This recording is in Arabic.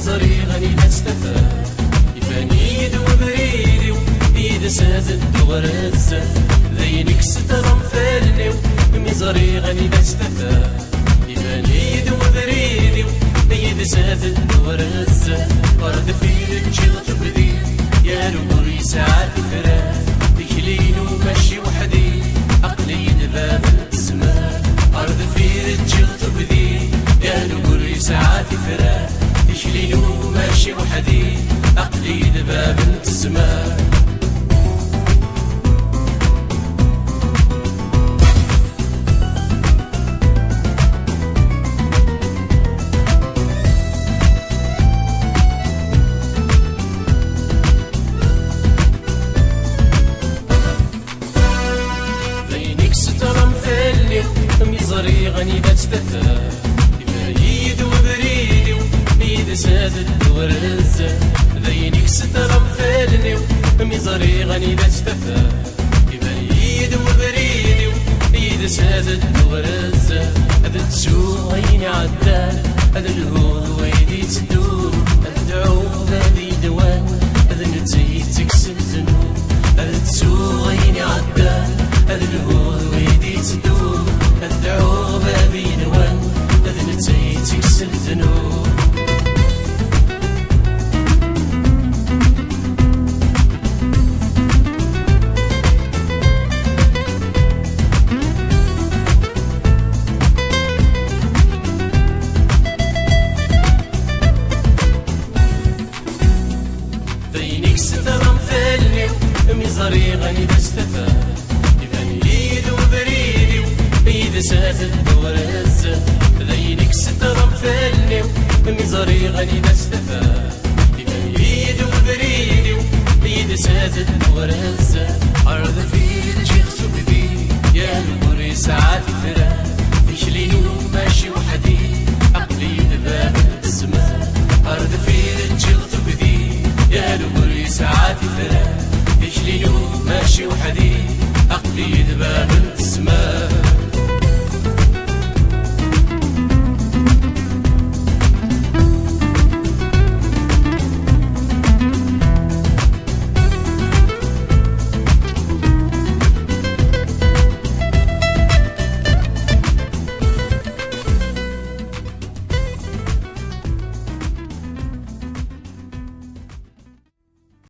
مزري غني نستفى يفاني يدو بريدي ويد سادد وغرزة ذينك سترم فالني مزري غني نستفى يفاني يدو بريدي ويد سادد وغرزة أرد في الجلط بدي يا نوري ساعات فرا بكلين وماشي وحدي عقلي دباب الزمان أرد في الجلط بدي يا نوري ساعات فرا بكلين وماشي وحدي عقلي دباب الزمان مزري غني بتستفى يفايد وبريدي ويد سادد ورزة ذينك سترم فالني مزري غني بتستفى يفايد وبريدي ويد سادد ورزة هذا تسوق عيني عدال هذا الهول ويدي تدور الدعوة هذه دوام هذا نتيجة تكسب ذنوب هذا تسوق عيني عدال هذا الهول ويدي تدور الدعوة بابي نوان هذا نتيجة تكسب ذنوب ذينك سترم فالني مزري غني بستفى يفاني يدو بريدي ويد سادد ورزة ذينك سترم فالني مزري غني بستفى يفاني يدو بريدي ويد سادد ورزة أرض في الجيخ بدي يا نوري ساعات فرا بكلين وماشي وحدي عقلي دباب الزمان أرض في الجيخ بدي يا نوري ساعات فرا بكلين وماشي وحدي عقلي دباب